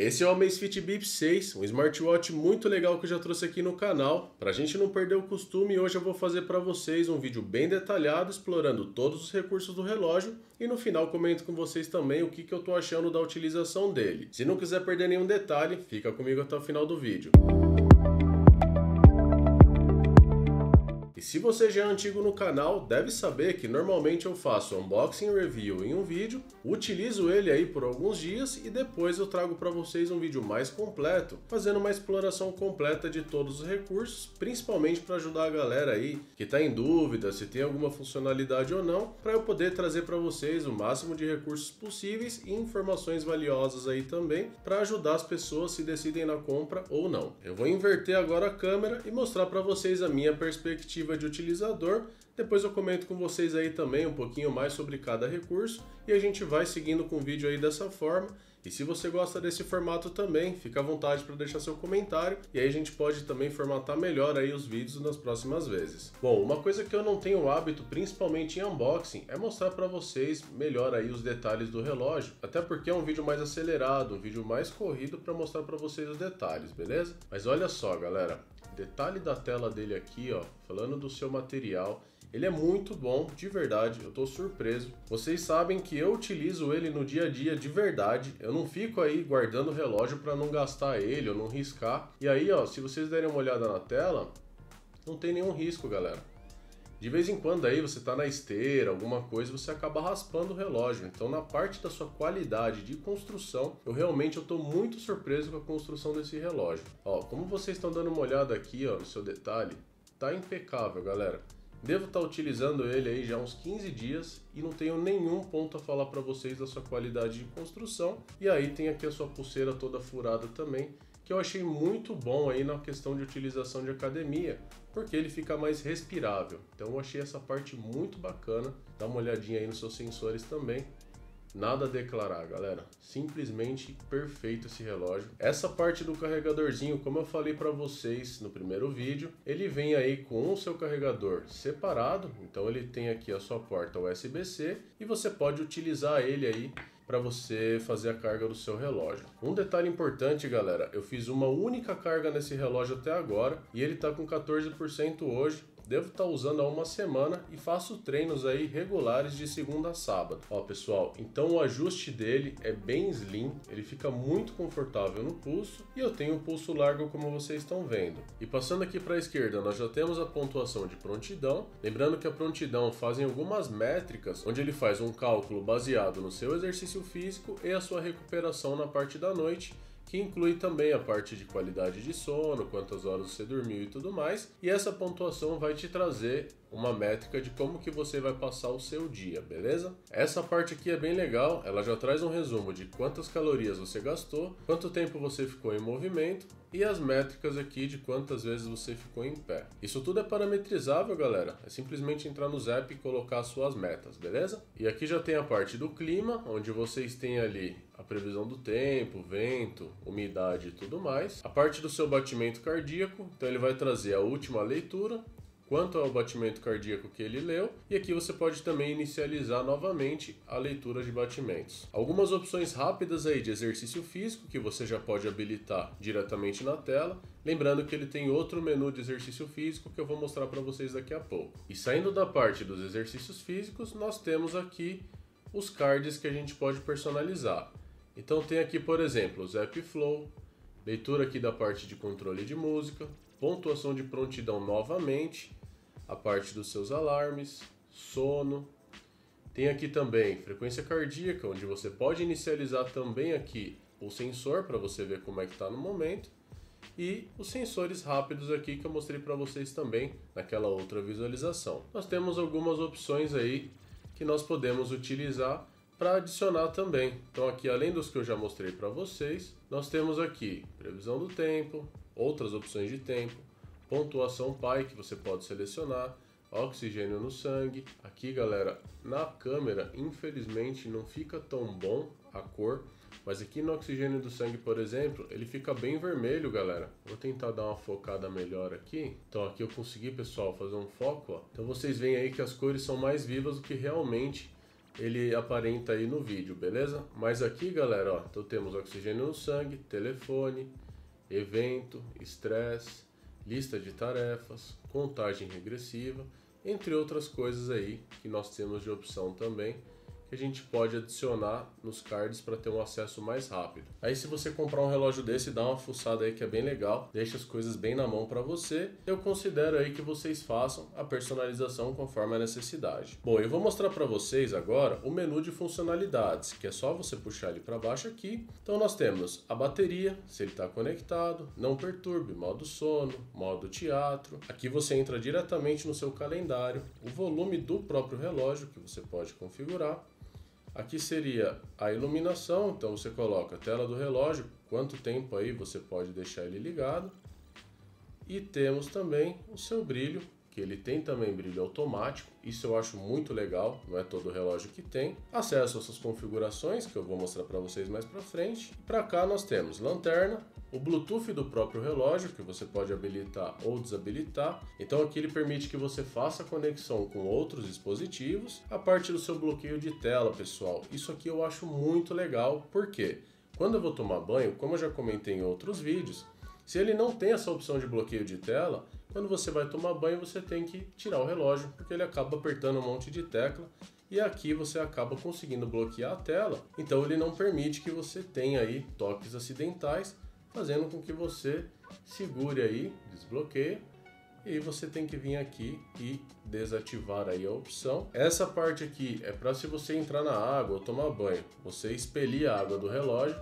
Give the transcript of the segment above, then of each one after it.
Esse é o Amazfit Bip 6, um smartwatch muito legal que eu já trouxe aqui no canal. Para a gente não perder o costume, hoje eu vou fazer para vocês um vídeo bem detalhado, explorando todos os recursos do relógio e no final comento com vocês também o que eu estou achando da utilização dele. Se não quiser perder nenhum detalhe, fica comigo até o final do vídeo. E se você já é antigo no canal, deve saber que normalmente eu faço unboxing review em um vídeo, utilizo ele aí por alguns dias e depois eu trago para vocês um vídeo mais completo, fazendo uma exploração completa de todos os recursos, principalmente para ajudar a galera aí que está em dúvida se tem alguma funcionalidade ou não, para eu poder trazer para vocês o máximo de recursos possíveis e informações valiosas aí também, para ajudar as pessoas se decidem na compra ou não. Eu vou inverter agora a câmera e mostrar para vocês a minha perspectiva de utilizador, depois eu comento com vocês aí também um pouquinho mais sobre cada recurso e a gente vai seguindo com o vídeo aí dessa forma. E se você gosta desse formato também, fica à vontade para deixar seu comentário e aí a gente pode também formatar melhor aí os vídeos nas próximas vezes. Bom, uma coisa que eu não tenho hábito, principalmente em unboxing, é mostrar para vocês melhor aí os detalhes do relógio, até porque é um vídeo mais acelerado, um vídeo mais corrido para mostrar para vocês os detalhes, beleza? Mas olha só, galera, detalhe da tela dele aqui, ó, falando do seu material. Ele é muito bom, de verdade, eu tô surpreso. Vocês sabem que eu utilizo ele no dia a dia de verdade. Eu não fico aí guardando o relógio para não gastar ele ou não riscar. E aí, ó, se vocês derem uma olhada na tela, não tem nenhum risco, galera. De vez em quando aí você tá na esteira, alguma coisa, você acaba raspando o relógio. Então na parte da sua qualidade de construção, eu tô muito surpreso com a construção desse relógio. Ó, como vocês estão dando uma olhada aqui, ó, no seu detalhe, tá impecável, galera. Devo estar utilizando ele aí já há uns 15 dias e não tenho nenhum ponto a falar para vocês da sua qualidade de construção. E aí tem aqui a sua pulseira toda furada também, que eu achei muito bom aí na questão de utilização de academia, porque ele fica mais respirável. Então eu achei essa parte muito bacana. Dá uma olhadinha aí nos seus sensores também. Nada a declarar, galera. Simplesmente perfeito esse relógio. Essa parte do carregadorzinho, como eu falei para vocês no primeiro vídeo, ele vem aí com o seu carregador separado. Então ele tem aqui a sua porta USB-C e você pode utilizar ele aí para você fazer a carga do seu relógio. Um detalhe importante, galera, eu fiz uma única carga nesse relógio até agora e ele está com 14% hoje. Devo estar usando há uma semana e faço treinos aí regulares de segunda a sábado. Ó, pessoal, então o ajuste dele é bem slim, ele fica muito confortável no pulso e eu tenho um pulso largo como vocês estão vendo. E passando aqui para a esquerda, nós já temos a pontuação de prontidão. Lembrando que a prontidão fazem algumas métricas, onde ele faz um cálculo baseado no seu exercício físico e a sua recuperação na parte da noite, que inclui também a parte de qualidade de sono, quantas horas você dormiu e tudo mais. E essa pontuação vai te trazer uma métrica de como que você vai passar o seu dia, beleza? Essa parte aqui é bem legal, ela já traz um resumo de quantas calorias você gastou, quanto tempo você ficou em movimento e as métricas aqui de quantas vezes você ficou em pé. Isso tudo é parametrizável, galera, é simplesmente entrar no Zap e colocar as suas metas, beleza? E aqui já tem a parte do clima, onde vocês têm ali a previsão do tempo, vento, umidade e tudo mais. A parte do seu batimento cardíaco, então ele vai trazer a última leitura, quanto ao batimento cardíaco que ele leu, e aqui você pode também inicializar novamente a leitura de batimentos. Algumas opções rápidas aí de exercício físico que você já pode habilitar diretamente na tela, lembrando que ele tem outro menu de exercício físico que eu vou mostrar para vocês daqui a pouco. E saindo da parte dos exercícios físicos, nós temos aqui os cards que a gente pode personalizar. Então tem aqui, por exemplo, o Zap Flow, leitura aqui da parte de controle de música, pontuação de prontidão novamente, a parte dos seus alarmes, sono. Tem aqui também frequência cardíaca, onde você pode inicializar também aqui o sensor para você ver como é que está no momento. E os sensores rápidos aqui que eu mostrei para vocês também naquela outra visualização. Nós temos algumas opções aí que nós podemos utilizar para adicionar também. Então aqui, além dos que eu já mostrei para vocês, nós temos aqui previsão do tempo, outras opções de tempo, pontuação PAI que você pode selecionar, oxigênio no sangue. Aqui, galera, na câmera, infelizmente não fica tão bom a cor, mas aqui no oxigênio do sangue, por exemplo, ele fica bem vermelho, galera. Vou tentar dar uma focada melhor aqui. Então aqui eu consegui, pessoal, fazer um foco, ó. Então vocês veem aí que as cores são mais vivas do que realmente ele aparenta aí no vídeo, beleza? Mas aqui, galera, ó, então temos oxigênio no sangue, telefone, evento, estresse, lista de tarefas, contagem regressiva, entre outras coisas aí que nós temos de opção também, que a gente pode adicionar nos cards para ter um acesso mais rápido. Aí se você comprar um relógio desse, dá uma fuçada aí que é bem legal, deixa as coisas bem na mão para você. Eu considero aí que vocês façam a personalização conforme a necessidade. Bom, eu vou mostrar para vocês agora o menu de funcionalidades, que é só você puxar ele para baixo aqui. Então nós temos a bateria, se ele está conectado, não perturbe, modo sono, modo teatro. Aqui você entra diretamente no seu calendário, o volume do próprio relógio que você pode configurar. Aqui seria a iluminação, então você coloca a tela do relógio, quanto tempo aí você pode deixar ele ligado. E temos também o seu brilho, que ele tem também brilho automático, isso eu acho muito legal, não é todo relógio que tem. Acesso a essas configurações, que eu vou mostrar para vocês mais para frente. Para cá nós temos lanterna, o Bluetooth do próprio relógio, que você pode habilitar ou desabilitar. Então aqui ele permite que você faça conexão com outros dispositivos. A parte do seu bloqueio de tela, pessoal, isso aqui eu acho muito legal, porque quando eu vou tomar banho, como eu já comentei em outros vídeos, se ele não tem essa opção de bloqueio de tela, quando você vai tomar banho você tem que tirar o relógio, porque ele acaba apertando um monte de tecla e aqui você acaba conseguindo bloquear a tela. Então ele não permite que você tenha aí toques acidentais, fazendo com que você segure aí, desbloqueie, e você tem que vir aqui e desativar aí a opção. Essa parte aqui é para se você entrar na água ou tomar banho, você expelir a água do relógio.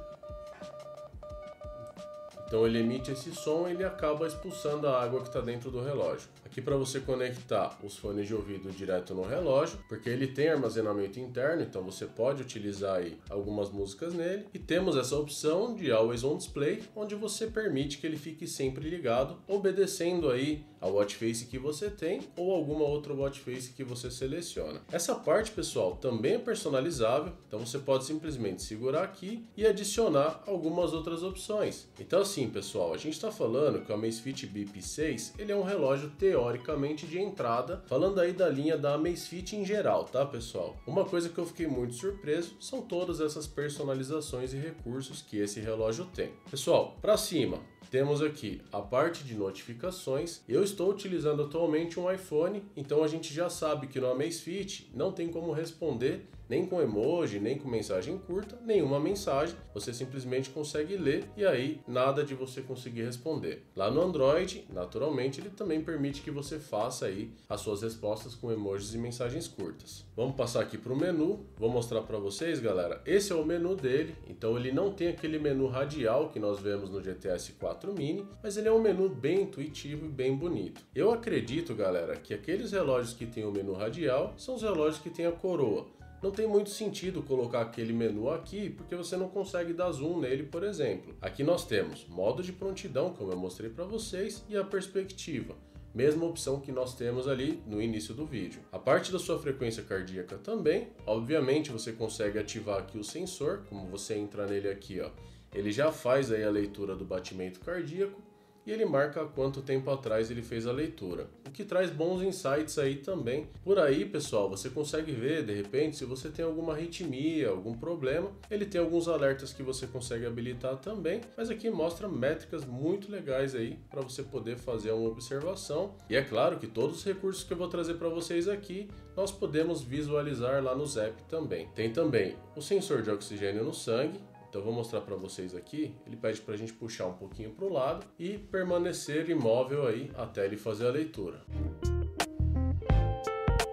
Então ele emite esse som e ele acaba expulsando a água que está dentro do relógio. Aqui para você conectar os fones de ouvido direto no relógio, porque ele tem armazenamento interno, então você pode utilizar aí algumas músicas nele. E temos essa opção de Always On Display, onde você permite que ele fique sempre ligado, obedecendo aí a watch face que você tem ou alguma outra watch face que você seleciona. Essa parte, pessoal, também é personalizável, então você pode simplesmente segurar aqui e adicionar algumas outras opções. Então assim, pessoal, a gente está falando que o Amazfit Bip 6 ele é um relógio teoricamente de entrada, falando aí da linha da Amazfit em geral, tá, pessoal? Uma coisa que eu fiquei muito surpreso são todas essas personalizações e recursos que esse relógio tem. Pessoal, para cima temos aqui a parte de notificações. Eu estou utilizando atualmente um iPhone, então a gente já sabe que no Amazfit não tem como responder nem com emoji, nem com mensagem curta, nenhuma mensagem. Você simplesmente consegue ler e aí nada de você conseguir responder. Lá no Android, naturalmente, ele também permite que você faça aí as suas respostas com emojis e mensagens curtas. Vamos passar aqui para o menu, vou mostrar para vocês, galera. Esse é o menu dele, então ele não tem aquele menu radial que nós vemos no GTS 4 Mini, mas ele é um menu bem intuitivo e bem bonito. Eu acredito, galera, que aqueles relógios que tem o menu radial são os relógios que tem a coroa. Não tem muito sentido colocar aquele menu aqui, porque você não consegue dar zoom nele, por exemplo. Aqui nós temos modo de prontidão, como eu mostrei para vocês, e a perspectiva. Mesma opção que nós temos ali no início do vídeo. A parte da sua frequência cardíaca também. Obviamente você consegue ativar aqui o sensor, como você entra nele aqui, ó. Ele já faz aí a leitura do batimento cardíaco. E ele marca quanto tempo atrás ele fez a leitura, o que traz bons insights aí também. Por aí, pessoal, você consegue ver, de repente, se você tem alguma arritmia, algum problema. Ele tem alguns alertas que você consegue habilitar também, mas aqui mostra métricas muito legais aí para você poder fazer uma observação. E é claro que todos os recursos que eu vou trazer para vocês aqui, nós podemos visualizar lá no Zepp também. Tem também o sensor de oxigênio no sangue. Então eu vou mostrar para vocês aqui, ele pede para a gente puxar um pouquinho para o lado e permanecer imóvel aí até ele fazer a leitura.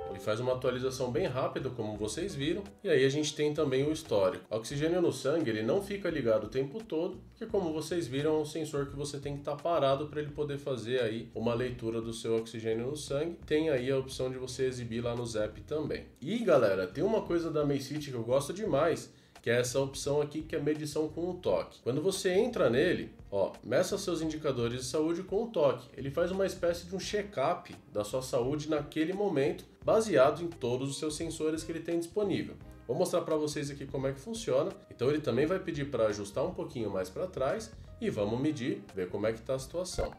Ele faz uma atualização bem rápida, como vocês viram, e aí a gente tem também o histórico. O oxigênio no sangue ele não fica ligado o tempo todo, porque como vocês viram é um sensor que você tem que estar parado para ele poder fazer aí uma leitura do seu oxigênio no sangue. Tem aí a opção de você exibir lá no Zepp também. E galera, tem uma coisa da Amazfit que eu gosto demais, que é essa opção aqui que é medição com um toque. Quando você entra nele, ó, meça seus indicadores de saúde com um toque. Ele faz uma espécie de um check-up da sua saúde naquele momento, baseado em todos os seus sensores que ele tem disponível. Vou mostrar para vocês aqui como é que funciona. Então ele também vai pedir para ajustar um pouquinho mais para trás e vamos medir, ver como é que está a situação.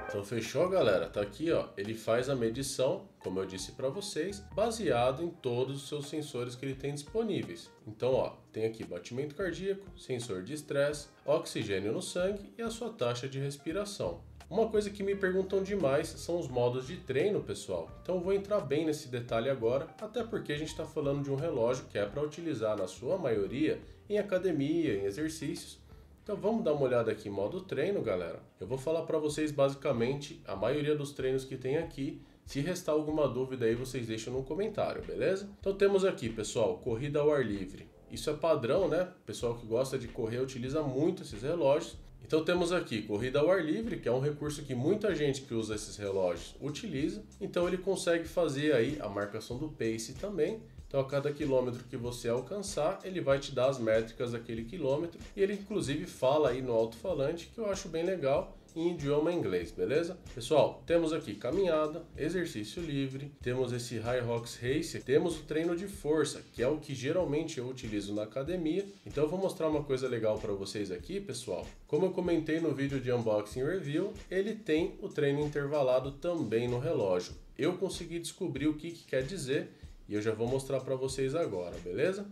Então Então fechou, galera? Tá aqui, ó. Ele faz a medição, como eu disse para vocês, baseado em todos os seus sensores que ele tem disponíveis. Então, ó, tem aqui batimento cardíaco, sensor de estresse, oxigênio no sangue e a sua taxa de respiração. Uma coisa que me perguntam demais são os modos de treino, pessoal. Então eu vou entrar bem nesse detalhe agora, até porque a gente está falando de um relógio que é para utilizar na sua maioria em academia, em exercícios. Então vamos dar uma olhada aqui em modo treino, galera. Eu vou falar para vocês basicamente a maioria dos treinos que tem aqui. Se restar alguma dúvida aí, vocês deixam no comentário, beleza? Então temos aqui, pessoal, corrida ao ar livre. Isso é padrão, né? O pessoal que gosta de correr utiliza muito esses relógios. Então temos aqui corrida ao ar livre, que é um recurso que muita gente que usa esses relógios utiliza. Então ele consegue fazer aí a marcação do pace também. Então a cada quilômetro que você alcançar, ele vai te dar as métricas daquele quilômetro. E ele inclusive fala aí no alto-falante, que eu acho bem legal, em idioma inglês, beleza? Pessoal, temos aqui caminhada, exercício livre, temos esse Hyrox Race, temos o treino de força, que é o que geralmente eu utilizo na academia. Então eu vou mostrar uma coisa legal para vocês aqui, pessoal. Como eu comentei no vídeo de unboxing review, ele tem o treino intervalado também no relógio. Eu consegui descobrir o que quer dizer e eu já vou mostrar para vocês agora, beleza?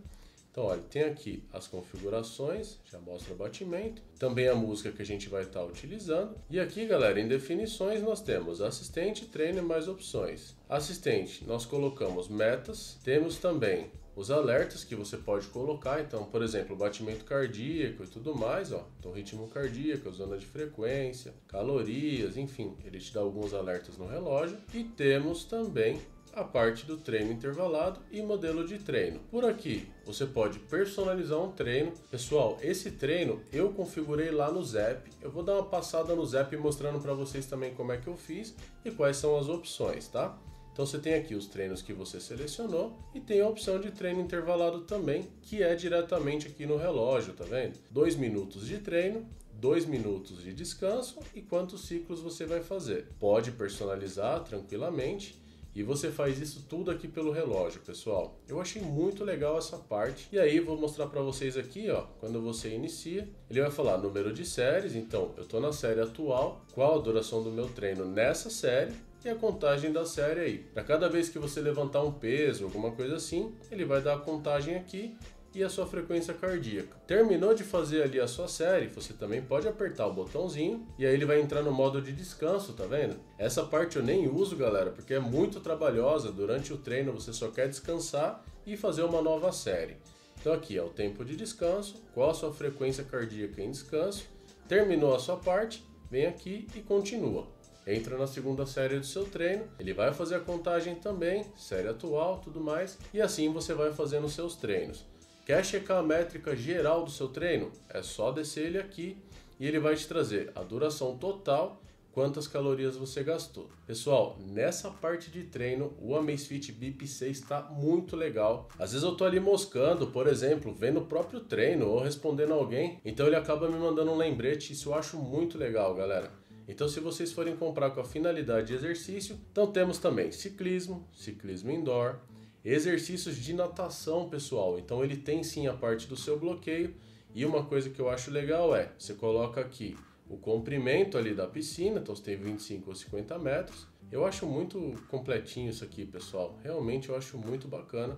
Então, olha, tem aqui as configurações, já mostra o batimento, também a música que a gente vai estar utilizando. E aqui, galera, em definições nós temos assistente, treino e mais opções. Assistente, nós colocamos metas, temos também os alertas que você pode colocar, então, por exemplo, batimento cardíaco e tudo mais, ó. Então, ritmo cardíaco, zona de frequência, calorias, enfim, ele te dá alguns alertas no relógio. E temos também a parte do treino intervalado e modelo de treino. Por aqui você pode personalizar um treino. Pessoal, esse treino eu configurei lá no Zap. Eu vou dar uma passada no Zap mostrando para vocês também como é que eu fiz e quais são as opções, tá? Então você tem aqui os treinos que você selecionou e tem a opção de treino intervalado também, que é diretamente aqui no relógio, tá vendo? 2 minutos de treino, 2 minutos de descanso e quantos ciclos você vai fazer. Pode personalizar tranquilamente. E você faz isso tudo aqui pelo relógio, pessoal. Eu achei muito legal essa parte. E aí vou mostrar para vocês aqui, ó, quando você inicia, ele vai falar número de séries. Então, eu estou na série atual, qual a duração do meu treino nessa série e a contagem da série aí. Para cada vez que você levantar um peso, alguma coisa assim, ele vai dar a contagem aqui e a sua frequência cardíaca. Terminou de fazer ali a sua série, você também pode apertar o botãozinho e aí ele vai entrar no modo de descanso, tá vendo? Essa parte eu nem uso, galera, porque é muito trabalhosa. Durante o treino você só quer descansar e fazer uma nova série. Então aqui é o tempo de descanso, qual a sua frequência cardíaca em descanso. Terminou a sua parte, vem aqui e continua. Entra na segunda série do seu treino, ele vai fazer a contagem também, série atual, tudo mais, e assim você vai fazendo os seus treinos. Quer checar a métrica geral do seu treino? É só descer ele aqui e ele vai te trazer a duração total, quantas calorias você gastou. Pessoal, nessa parte de treino, o Amazfit Bip 6 está muito legal. Às vezes eu tô ali moscando, por exemplo, vendo o próprio treino ou respondendo alguém, então ele acaba me mandando um lembrete. Isso eu acho muito legal, galera. Então se vocês forem comprar com a finalidade de exercício, então temos também ciclismo, ciclismo indoor, exercícios de natação, pessoal. Então ele tem sim a parte do seu bloqueio. E uma coisa que eu acho legal é, você coloca aqui o comprimento ali da piscina, então você tem 25 ou 50 metros. Eu acho muito completinho isso aqui, pessoal. Realmente eu acho muito bacana.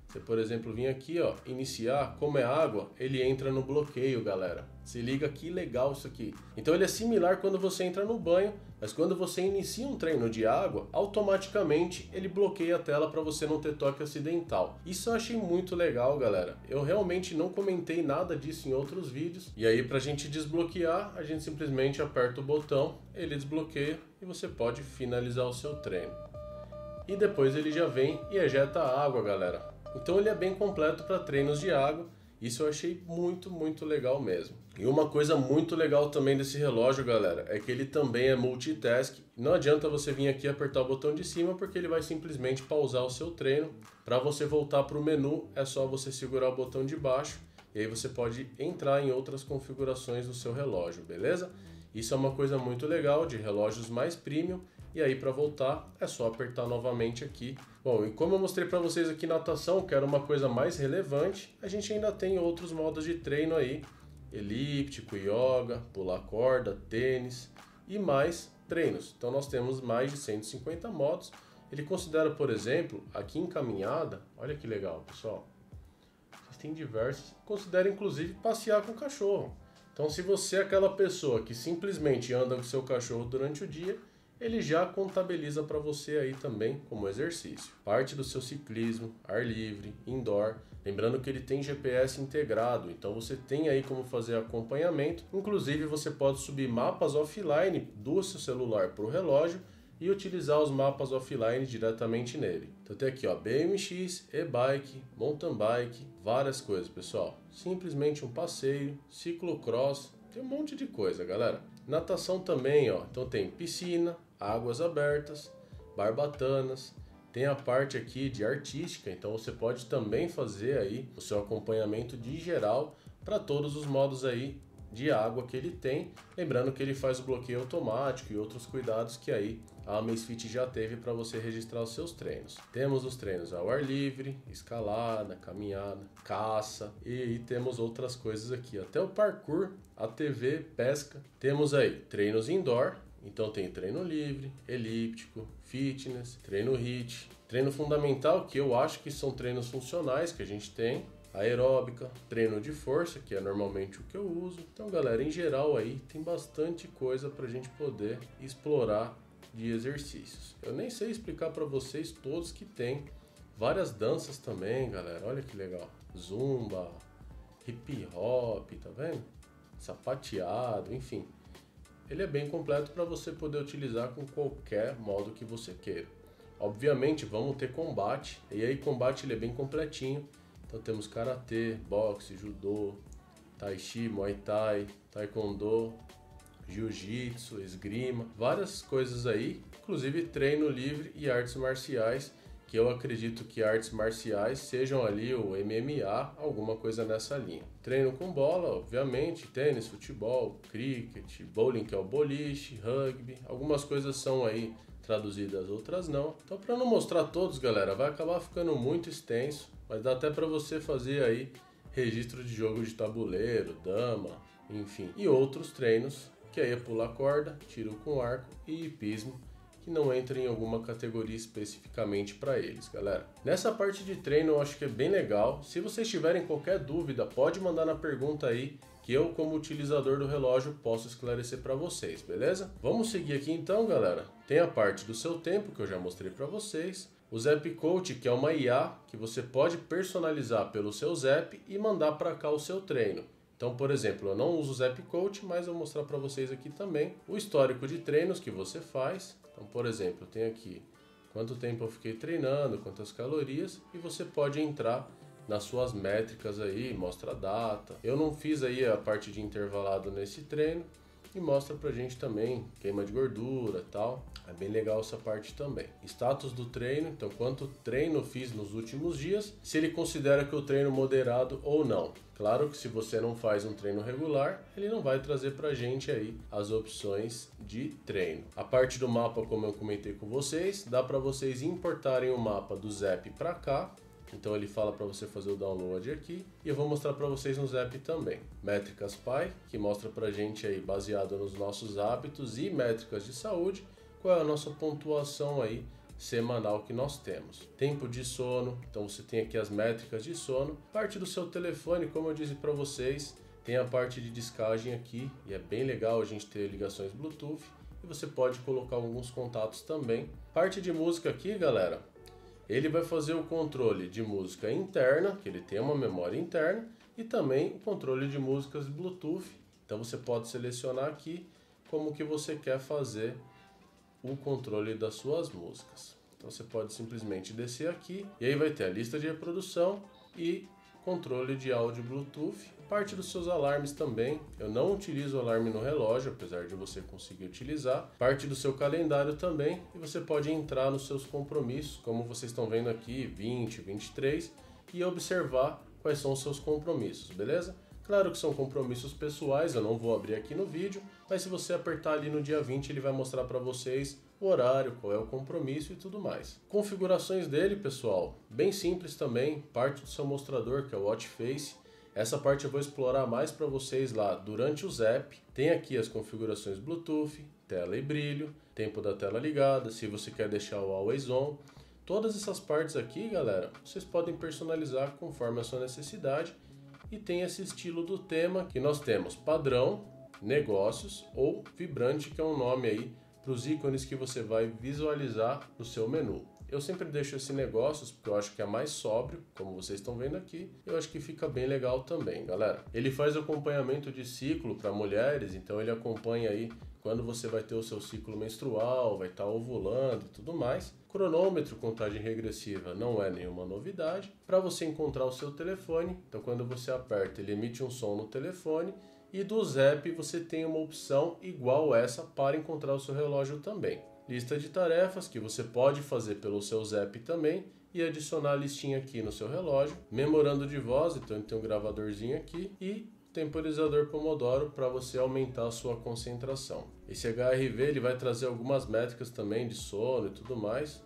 Você, por exemplo, vir aqui, ó, iniciar, como é água, ele entra no bloqueio, galera. Se liga que legal isso aqui. Então ele é similar quando você entra no banho, mas quando você inicia um treino de água, automaticamente ele bloqueia a tela para você não ter toque acidental. Isso eu achei muito legal, galera. Eu realmente não comentei nada disso em outros vídeos. E aí, pra gente desbloquear, a gente simplesmente aperta o botão, ele desbloqueia e você pode finalizar o seu treino. E depois ele já vem e ejeta a água, galera. Então ele é bem completo para treinos de água. Isso eu achei muito legal mesmo. E uma coisa muito legal também desse relógio, galera, é que ele também é multitask. Não adianta você vir aqui e apertar o botão de cima, porque ele vai simplesmente pausar o seu treino. Para você voltar para o menu, é só você segurar o botão de baixo e aí você pode entrar em outras configurações do seu relógio, beleza? Isso é uma coisa muito legal de relógios mais premium. E aí, para voltar, é só apertar novamente aqui. Bom, e como eu mostrei para vocês aqui natação, que era uma coisa mais relevante, a gente ainda tem outros modos de treino aí. Elíptico, yoga, pular corda, tênis e mais treinos. Então nós temos mais de 150 modos. Ele considera, por exemplo, aqui em caminhada, olha que legal, pessoal. Vocês têm diversos, considera inclusive passear com o cachorro. Então se você é aquela pessoa que simplesmente anda com o seu cachorro durante o dia, ele já contabiliza para você aí também como exercício. Parte do seu ciclismo, ar livre, indoor. Lembrando que ele tem GPS integrado, então você tem aí como fazer acompanhamento. Inclusive você pode subir mapas offline do seu celular para o relógio e utilizar os mapas offline diretamente nele. Então tem aqui, ó, BMX, e-bike, mountain bike, várias coisas, pessoal. Simplesmente um passeio, ciclocross, tem um monte de coisa, galera. Natação também, ó. Então tem piscina, águas abertas, barbatanas, tem a parte aqui de artística, então você pode também fazer aí o seu acompanhamento de geral para todos os modos aí de água que ele tem, lembrando que ele faz o bloqueio automático e outros cuidados que aí a Amazfit já teve para você registrar os seus treinos. Temos os treinos ao ar livre, escalada, caminhada, caça e temos outras coisas aqui, até o parkour, ATV, pesca. Temos aí treinos indoor, então tem treino livre, elíptico, fitness, treino HIIT, treino fundamental, que eu acho que são treinos funcionais que a gente tem, aeróbica, treino de força, que é normalmente o que eu uso. Então, galera, em geral aí tem bastante coisa pra gente poder explorar de exercícios. Eu nem sei explicar para vocês todos que tem. Várias danças também, galera. Olha que legal. Zumba, hip hop, tá vendo? Sapateado, enfim. Ele é bem completo para você poder utilizar com qualquer modo que você queira. Obviamente vamos ter combate, e aí combate ele é bem completinho. Então temos karatê, boxe, judô, tai chi, muay thai, taekwondo, jiu-jitsu, esgrima, várias coisas aí, inclusive treino livre e artes marciais, que eu acredito que artes marciais sejam ali o MMA, alguma coisa nessa linha. Treino com bola, obviamente, tênis, futebol, cricket, bowling, que é o boliche, rugby, algumas coisas são aí traduzidas, outras não. Então, para não mostrar todos, galera, vai acabar ficando muito extenso, mas dá até para você fazer aí registro de jogo de tabuleiro, dama, enfim, e outros treinos, que aí é pular corda, tiro com arco e hipismo, que não entra em alguma categoria especificamente para eles, galera. Nessa parte de treino eu acho que é bem legal. Se vocês tiverem qualquer dúvida, pode mandar na pergunta aí, que eu, como utilizador do relógio, posso esclarecer para vocês, beleza? Vamos seguir aqui então, galera. Tem a parte do seu tempo, que eu já mostrei para vocês. O Zap Coach, que é uma IA que você pode personalizar pelo seu Zap e mandar para cá o seu treino. Então, por exemplo, eu não uso o Zap Coach, mas eu vou mostrar para vocês aqui também o histórico de treinos que você faz. Então, por exemplo, eu tenho aqui quanto tempo eu fiquei treinando, quantas calorias, e você pode entrar nas suas métricas aí, mostra a data. Eu não fiz aí a parte de intervalado nesse treino, e mostra pra gente também queima de gordura e tal. É bem legal essa parte também. Status do treino, então quanto treino eu fiz nos últimos dias, se ele considera que o treino moderado ou não. Claro que se você não faz um treino regular, ele não vai trazer pra gente aí as opções de treino. A parte do mapa, como eu comentei com vocês, dá para vocês importarem o mapa do Zap para cá. Então ele fala para você fazer o download aqui e eu vou mostrar para vocês no Zap também. Métricas Pai, que mostra pra gente aí, baseado nos nossos hábitos e métricas de saúde, qual é a nossa pontuação aí semanal que nós temos. Tempo de sono, então você tem aqui as métricas de sono. Parte do seu telefone, como eu disse para vocês, tem a parte de descagem aqui e é bem legal a gente ter ligações Bluetooth e você pode colocar alguns contatos também. Parte de música aqui, galera, ele vai fazer o controle de música interna, que ele tem uma memória interna, e também o controle de músicas Bluetooth. Então você pode selecionar aqui como que você quer fazer o controle das suas músicas. Então você pode simplesmente descer aqui e aí vai ter a lista de reprodução e controle de áudio Bluetooth. Parte dos seus alarmes também. Eu não utilizo o alarme no relógio, apesar de você conseguir utilizar. Parte do seu calendário também. E você pode entrar nos seus compromissos, como vocês estão vendo aqui, 20, 23, e observar quais são os seus compromissos, beleza? Claro que são compromissos pessoais, eu não vou abrir aqui no vídeo, mas se você apertar ali no dia 20, ele vai mostrar para vocês o horário, qual é o compromisso e tudo mais. Configurações dele, pessoal, bem simples também, parte do seu mostrador, que é o Watch Face. Essa parte eu vou explorar mais para vocês lá durante o Zap. Tem aqui as configurações Bluetooth, tela e brilho, tempo da tela ligada, se você quer deixar o Always On. Todas essas partes aqui, galera, vocês podem personalizar conforme a sua necessidade e tem esse estilo do tema que nós temos padrão, negócios ou vibrante, que é um nome aí para os ícones que você vai visualizar no seu menu. Eu sempre deixo esse negócios porque eu acho que é mais sóbrio, como vocês estão vendo aqui. Eu acho que fica bem legal também, galera. Ele faz acompanhamento de ciclo para mulheres, então ele acompanha aí quando você vai ter o seu ciclo menstrual, vai estar ovulando e tudo mais. Cronômetro, contagem regressiva, não é nenhuma novidade. Para você encontrar o seu telefone, então quando você aperta, ele emite um som no telefone. E do Zap você tem uma opção igual essa para encontrar o seu relógio também. Lista de tarefas que você pode fazer pelo seu Zap também e adicionar a listinha aqui no seu relógio. Memorando de voz, então ele tem um gravadorzinho aqui e temporizador Pomodoro para você aumentar a sua concentração. Esse HRV ele vai trazer algumas métricas também de sono e tudo mais.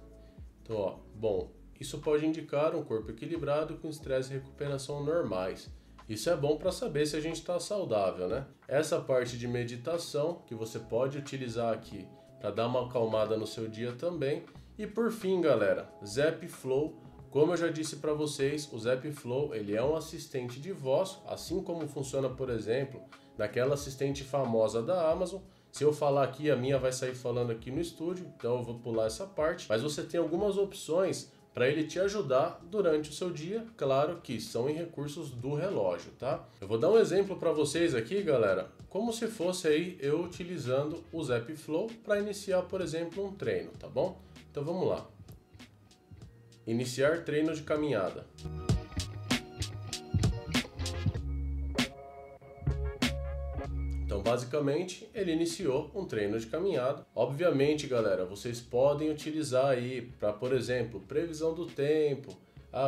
Então, ó, bom, isso pode indicar um corpo equilibrado com estresse e recuperação normais. Isso é bom para saber se a gente está saudável, né? Essa parte de meditação que você pode utilizar aqui para dar uma acalmada no seu dia também. E por fim, galera, Zap Flow. Como eu já disse para vocês, o Zap Flow ele é um assistente de voz, assim como funciona, por exemplo, naquela assistente famosa da Amazon. Se eu falar aqui, a minha vai sair falando aqui no estúdio, então eu vou pular essa parte. Mas você tem algumas opções para ele te ajudar durante o seu dia, claro que são em recursos do relógio, tá? Eu vou dar um exemplo para vocês aqui, galera, como se fosse aí eu utilizando o Zap Flow para iniciar, por exemplo, um treino, tá bom? Então vamos lá. Iniciar treino de caminhada. Então, basicamente, ele iniciou um treino de caminhada. Obviamente, galera, vocês podem utilizar aí para, por exemplo, previsão do tempo,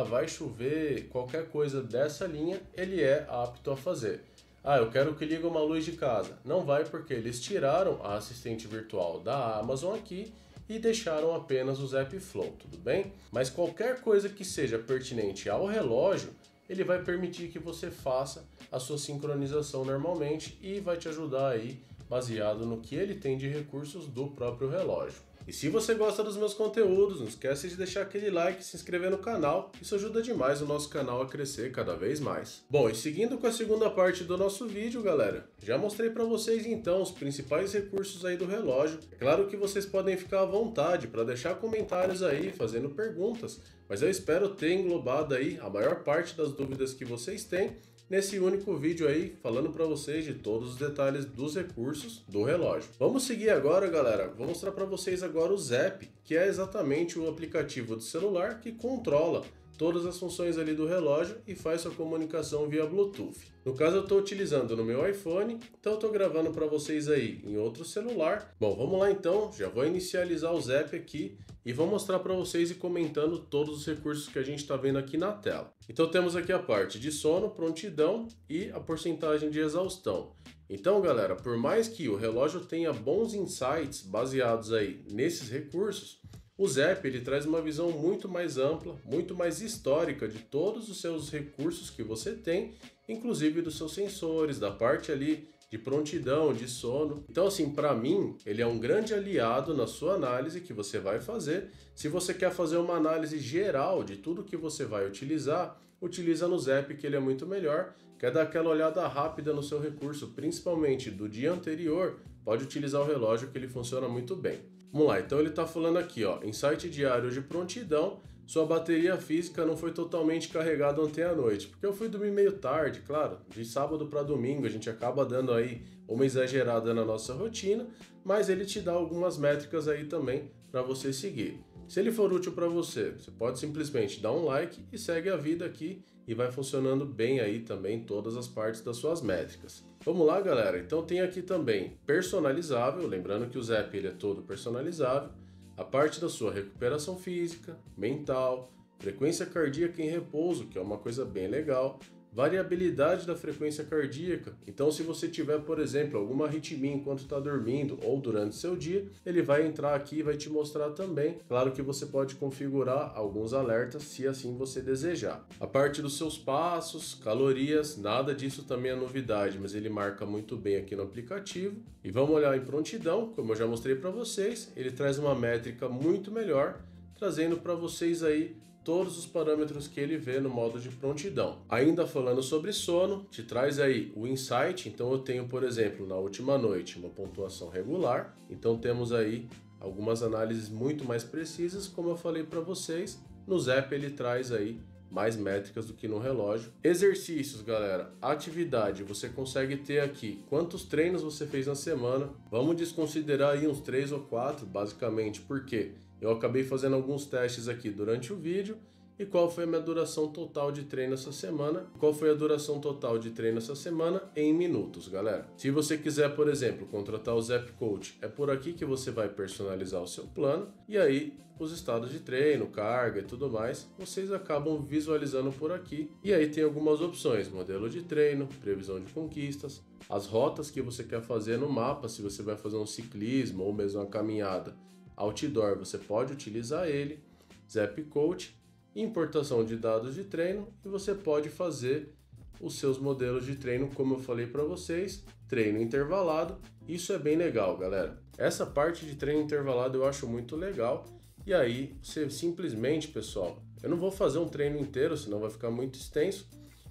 vai chover, qualquer coisa dessa linha, ele é apto a fazer. Eu quero que ligue uma luz de casa. Não vai porque eles tiraram a assistente virtual da Amazon aqui e deixaram apenas o Zap Flow, tudo bem? Mas qualquer coisa que seja pertinente ao relógio, ele vai permitir que você faça a sua sincronização normalmente e vai te ajudar aí baseado no que ele tem de recursos do próprio relógio. E se você gosta dos meus conteúdos, não esquece de deixar aquele like e se inscrever no canal, isso ajuda demais o nosso canal a crescer cada vez mais. Bom, e seguindo com a segunda parte do nosso vídeo, galera, já mostrei para vocês então os principais recursos aí do relógio. É claro que vocês podem ficar à vontade para deixar comentários aí, fazendo perguntas, mas eu espero ter englobado aí a maior parte das dúvidas que vocês têm nesse único vídeo aí, falando para vocês de todos os detalhes dos recursos do relógio. Vamos seguir agora, galera. Vou mostrar para vocês agora o Zap, que é exatamente o aplicativo de celular que controla todas as funções ali do relógio e faz sua comunicação via Bluetooth. No caso eu estou utilizando no meu iPhone, então eu estou gravando para vocês aí em outro celular. Bom, vamos lá então, já vou inicializar o Zap aqui e vou mostrar para vocês e comentando todos os recursos que a gente está vendo aqui na tela. Então temos aqui a parte de sono, prontidão e a porcentagem de exaustão. Então, galera, por mais que o relógio tenha bons insights baseados aí nesses recursos, o Zap ele traz uma visão muito mais ampla, muito mais histórica de todos os seus recursos que você tem, inclusive dos seus sensores, da parte ali de prontidão, de sono. Então, assim, para mim, ele é um grande aliado na sua análise que você vai fazer. Se você quer fazer uma análise geral de tudo que você vai utilizar, utiliza no Zap, que ele é muito melhor. Quer dar aquela olhada rápida no seu recurso, principalmente do dia anterior, pode utilizar o relógio que ele funciona muito bem. Vamos lá, então ele está falando aqui, ó, insight diário de prontidão, sua bateria física não foi totalmente carregada ontem à noite, porque eu fui dormir meio tarde, claro, de sábado para domingo a gente acaba dando aí uma exagerada na nossa rotina, mas ele te dá algumas métricas aí também para você seguir. Se ele for útil para você, você pode simplesmente dar um like e segue a vida aqui e vai funcionando bem aí também todas as partes das suas métricas. Vamos lá, galera, então tem aqui também personalizável, lembrando que o Zap ele é todo personalizável, a parte da sua recuperação física, mental, frequência cardíaca em repouso, que é uma coisa bem legal, variabilidade da frequência cardíaca. Então, se você tiver, por exemplo, alguma arritmia enquanto está dormindo ou durante seu dia, ele vai entrar aqui e vai te mostrar também. Claro que você pode configurar alguns alertas se assim você desejar. A parte dos seus passos, calorias, nada disso também é novidade, mas ele marca muito bem aqui no aplicativo. E vamos olhar em prontidão, como eu já mostrei para vocês, ele traz uma métrica muito melhor, trazendo para vocês aí todos os parâmetros que ele vê no modo de prontidão. Ainda falando sobre sono, te traz aí o insight. Então eu tenho, por exemplo, na última noite uma pontuação regular. Então temos aí algumas análises muito mais precisas, como eu falei para vocês. No Zep ele traz aí mais métricas do que no relógio. Exercícios, galera, atividade, você consegue ter aqui quantos treinos você fez na semana. Vamos desconsiderar aí uns 3 ou 4, basicamente, porque eu acabei fazendo alguns testes aqui durante o vídeo. E qual foi a minha duração total de treino essa semana? Qual foi a duração total de treino essa semana em minutos, galera? Se você quiser, por exemplo, contratar o Zep Coach, é por aqui que você vai personalizar o seu plano. E aí, os estados de treino, carga e tudo mais, vocês acabam visualizando por aqui. E aí tem algumas opções, modelo de treino, previsão de conquistas, as rotas que você quer fazer no mapa, se você vai fazer um ciclismo ou mesmo uma caminhada outdoor, você pode utilizar ele, Zep Coach, importação de dados de treino, e você pode fazer os seus modelos de treino, como eu falei para vocês, treino intervalado. Isso é bem legal, galera. Essa parte de treino intervalado eu acho muito legal. E aí você simplesmente, pessoal, eu não vou fazer um treino inteiro, senão vai ficar muito extenso,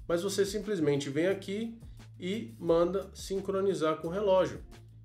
mas você simplesmente vem aqui e manda sincronizar com o relógio.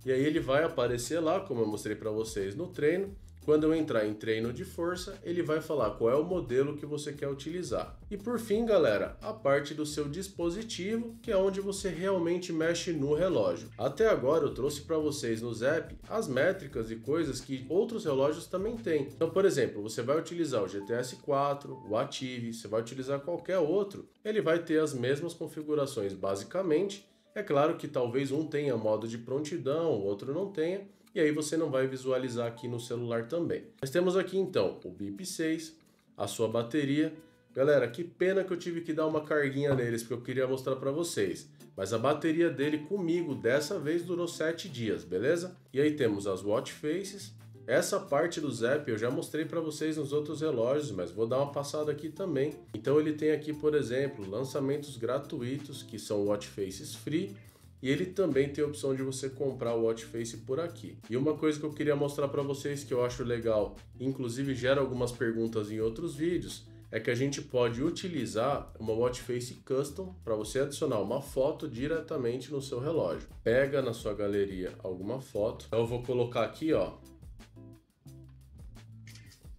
E aí ele vai aparecer lá, como eu mostrei para vocês no treino. Quando eu entrar em treino de força, ele vai falar qual é o modelo que você quer utilizar. E por fim, galera, a parte do seu dispositivo, que é onde você realmente mexe no relógio. Até agora eu trouxe para vocês no Zep as métricas e coisas que outros relógios também têm. Então, por exemplo, você vai utilizar o GTS 4, o Active, você vai utilizar qualquer outro, ele vai ter as mesmas configurações basicamente. É claro que talvez um tenha modo de prontidão, o outro não tenha. E aí você não vai visualizar aqui no celular também. Nós temos aqui então o BIP 6, a sua bateria. Galera, que pena que eu tive que dar uma carguinha neles, porque eu queria mostrar para vocês. Mas a bateria dele comigo dessa vez durou 7 dias, beleza? E aí temos as watch faces. Essa parte do Zep eu já mostrei para vocês nos outros relógios, mas vou dar uma passada aqui também. Então ele tem aqui, por exemplo, lançamentos gratuitos, que são watch faces free. E ele também tem a opção de você comprar o watch face por aqui. E uma coisa que eu queria mostrar para vocês que eu acho legal, inclusive gera algumas perguntas em outros vídeos, é que a gente pode utilizar uma watch face custom para você adicionar uma foto diretamente no seu relógio. Pega na sua galeria alguma foto. Então eu vou colocar aqui, ó,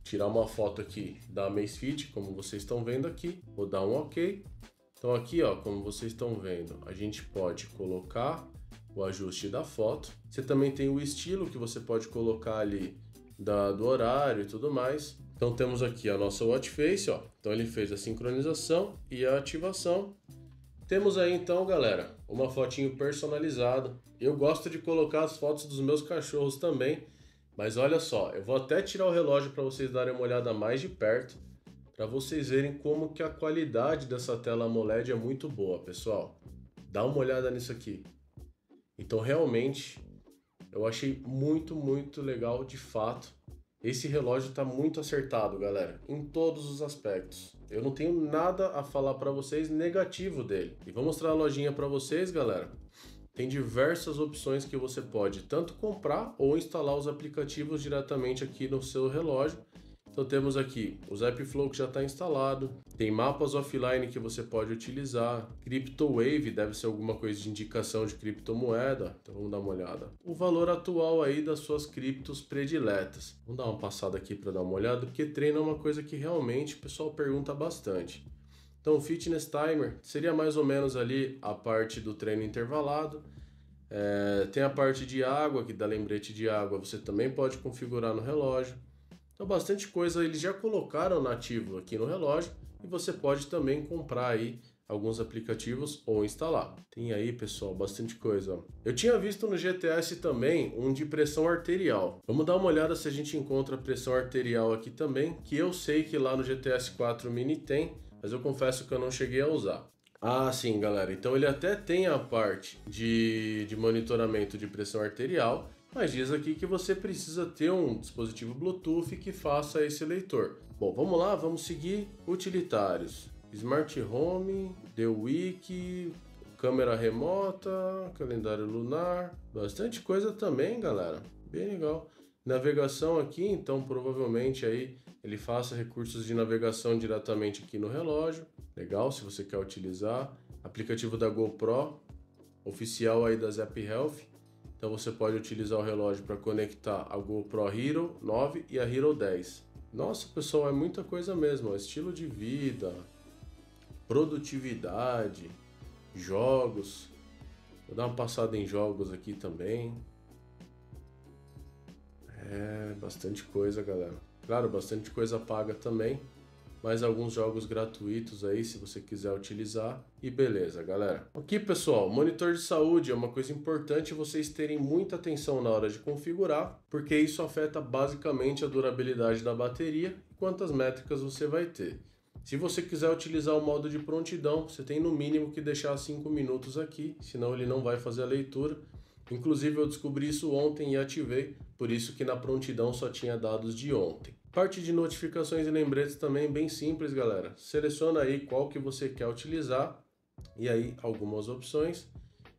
tirar uma foto aqui da Amazfit, como vocês estão vendo aqui. Vou dar um OK. Então aqui, ó, como vocês estão vendo, a gente pode colocar o ajuste da foto. Você também tem o estilo que você pode colocar ali do horário e tudo mais. Então temos aqui a nossa watch face, ó. Então ele fez a sincronização e a ativação. Temos aí então, galera, uma fotinho personalizada. Eu gosto de colocar as fotos dos meus cachorros também, mas olha só, eu vou até tirar o relógio para vocês darem uma olhada mais de perto, para vocês verem como que a qualidade dessa tela AMOLED é muito boa, pessoal. Dá uma olhada nisso aqui. Então realmente eu achei muito legal de fato. Esse relógio está muito acertado, galera, em todos os aspectos. Eu não tenho nada a falar para vocês negativo dele. E vou mostrar a lojinha para vocês, galera. Tem diversas opções que você pode tanto comprar ou instalar os aplicativos diretamente aqui no seu relógio. Então temos aqui o Zep Flow que já está instalado, tem mapas offline que você pode utilizar, CryptoWave deve ser alguma coisa de indicação de criptomoeda, então vamos dar uma olhada. O valor atual aí das suas criptos prediletas. Vamos dar uma passada aqui para dar uma olhada, porque treino é uma coisa que realmente o pessoal pergunta bastante. Então o Fitness Timer seria mais ou menos ali a parte do treino intervalado. Tem a parte de água, que dá lembrete de água, você também pode configurar no relógio. Então bastante coisa eles já colocaram nativo aqui no relógio e você pode também comprar aí alguns aplicativos ou instalar. Tem aí, pessoal, bastante coisa. Eu tinha visto no GTS também um de pressão arterial. Vamos dar uma olhada se a gente encontra pressão arterial aqui também, que eu sei que lá no GTS 4 Mini tem, mas eu confesso que eu não cheguei a usar. Ah, sim, galera. Então ele até tem a parte de monitoramento de pressão arterial, mas diz aqui que você precisa ter um dispositivo Bluetooth que faça esse leitor. Bom, vamos lá, vamos seguir utilitários. Smart Home, The Wiki, câmera remota, calendário lunar, bastante coisa também, galera. Bem legal. Navegação aqui, então provavelmente aí ele faça recursos de navegação diretamente aqui no relógio. Legal, se você quer utilizar. Aplicativo da GoPro, oficial aí da Zepp Health. Então você pode utilizar o relógio para conectar a GoPro Hero 9 e a Hero 10. Nossa, pessoal, é muita coisa mesmo. Ó. Estilo de vida, produtividade, jogos. Vou dar uma passada em jogos aqui também. Bastante coisa, galera. Claro, bastante coisa paga também, mas alguns jogos gratuitos aí, se você quiser utilizar. E beleza, galera. Aqui, pessoal, monitor de saúde é uma coisa importante vocês terem muita atenção na hora de configurar, porque isso afeta basicamente a durabilidade da bateria e quantas métricas você vai ter. Se você quiser utilizar o modo de prontidão, você tem no mínimo que deixar 5 minutos aqui, senão ele não vai fazer a leitura. Inclusive eu descobri isso ontem e ativei, por isso que na prontidão só tinha dados de ontem. Parte de notificações e lembretes também bem simples, galera. Seleciona aí qual que você quer utilizar e aí algumas opções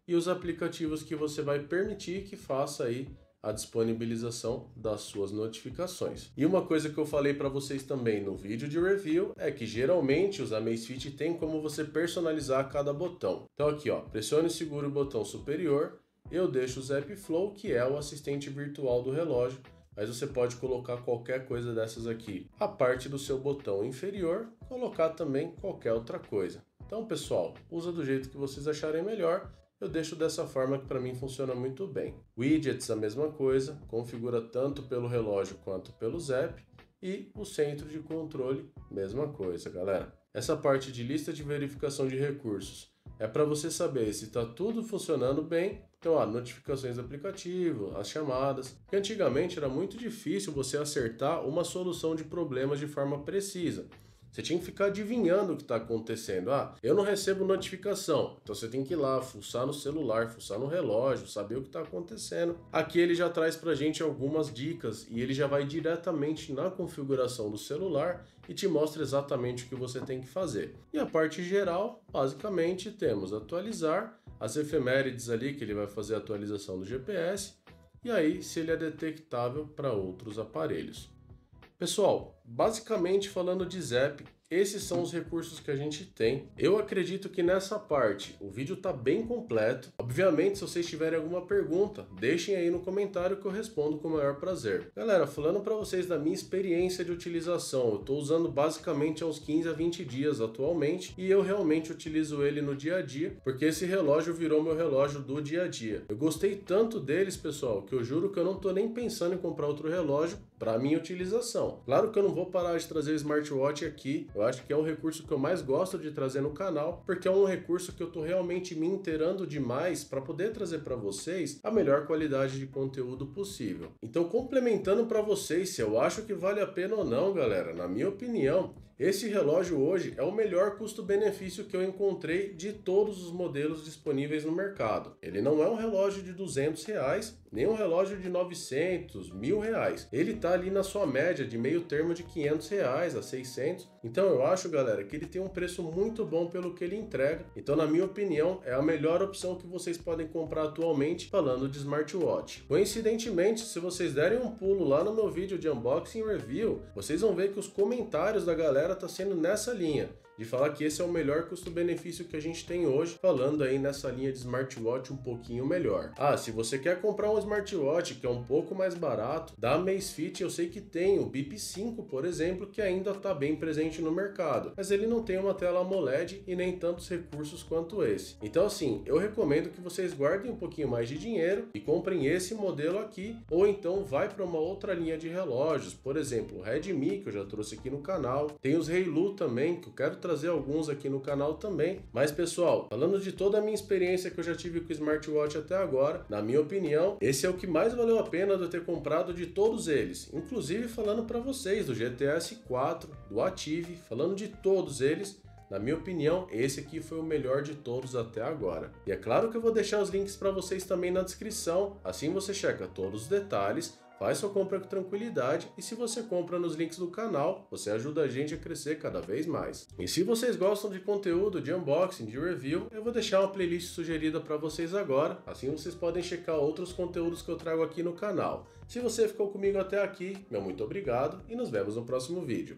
e os aplicativos que você vai permitir que faça aí a disponibilização das suas notificações. E uma coisa que eu falei para vocês também no vídeo de review é que geralmente os Amazfit tem como você personalizar cada botão. Então aqui, ó, pressione e segure o botão superior. Eu deixo o Zepp Flow, que é o assistente virtual do relógio, mas você pode colocar qualquer coisa dessas aqui. A parte do seu botão inferior, colocar também qualquer outra coisa. Então, pessoal, usa do jeito que vocês acharem melhor. Eu deixo dessa forma que para mim funciona muito bem. Widgets, a mesma coisa, configura tanto pelo relógio quanto pelo Zepp. E o centro de controle, mesma coisa, galera. Essa parte de lista de verificação de recursos é para você saber se está tudo funcionando bem. Então, notificações do aplicativo, as chamadas. Porque antigamente era muito difícil você acertar uma solução de problemas de forma precisa. Você tinha que ficar adivinhando o que está acontecendo. Eu não recebo notificação. Então você tem que ir lá, fuçar no celular, fuçar no relógio, saber o que está acontecendo. Aqui ele já traz para a gente algumas dicas e ele já vai diretamente na configuração do celular e te mostra exatamente o que você tem que fazer. E a parte geral, basicamente, temos atualizar, as efemérides ali que ele vai fazer a atualização do GPS e aí se ele é detectável para outros aparelhos. Pessoal, basicamente falando de Zepp, esses são os recursos que a gente tem. Eu acredito que nessa parte o vídeo está bem completo. Obviamente, se vocês tiverem alguma pergunta, deixem aí no comentário que eu respondo com o maior prazer. Galera, falando para vocês da minha experiência de utilização, eu estou usando basicamente há uns 15 a 20 dias atualmente e eu realmente utilizo ele no dia a dia, porque esse relógio virou meu relógio do dia a dia. Eu gostei tanto deles, pessoal, que eu juro que eu não estou nem pensando em comprar outro relógio para minha utilização. Claro que eu não vou parar de trazer o smartwatch aqui. Eu acho que é o recurso que eu mais gosto de trazer no canal, porque é um recurso que eu tô realmente me inteirando demais para poder trazer para vocês a melhor qualidade de conteúdo possível. Então, complementando para vocês se eu acho que vale a pena ou não, galera, na minha opinião, esse relógio hoje é o melhor custo-benefício que eu encontrei de todos os modelos disponíveis no mercado. Ele não é um relógio de R$200, nem um relógio de 900, R$1.000. Ele tá ali na sua média de meio termo de R$500 a 600. Então eu acho, galera, que ele tem um preço muito bom pelo que ele entrega. Então, na minha opinião, é a melhor opção que vocês podem comprar atualmente falando de smartwatch. Coincidentemente, se vocês derem um pulo lá no meu vídeo de unboxing e review, vocês vão ver que os comentários da galera tá sendo nessa linha, de falar que esse é o melhor custo-benefício que a gente tem hoje, falando aí nessa linha de smartwatch um pouquinho melhor. Se você quer comprar um smartwatch que é um pouco mais barato, da Amazfit eu sei que tem o Bip 5, por exemplo, que ainda está bem presente no mercado, mas ele não tem uma tela AMOLED e nem tantos recursos quanto esse. Então assim, eu recomendo que vocês guardem um pouquinho mais de dinheiro e comprem esse modelo aqui, ou então vai para uma outra linha de relógios, por exemplo, o Redmi, que eu já trouxe aqui no canal, tem os Halo também, que eu quero trazer alguns aqui no canal também. Mas pessoal, falando de toda a minha experiência que eu já tive com o smartwatch até agora, na minha opinião, esse é o que mais valeu a pena de eu ter comprado de todos eles. Inclusive falando para vocês do GTS 4, do Active, falando de todos eles, Na minha opinião, esse aqui foi o melhor de todos até agora. E é claro que eu vou deixar os links para vocês também na descrição, assim você checa todos os detalhes, faz sua compra com tranquilidade e se você compra nos links do canal, você ajuda a gente a crescer cada vez mais. E se vocês gostam de conteúdo de unboxing, de review, eu vou deixar uma playlist sugerida para vocês agora, assim vocês podem checar outros conteúdos que eu trago aqui no canal. Se você ficou comigo até aqui, meu muito obrigado e nos vemos no próximo vídeo.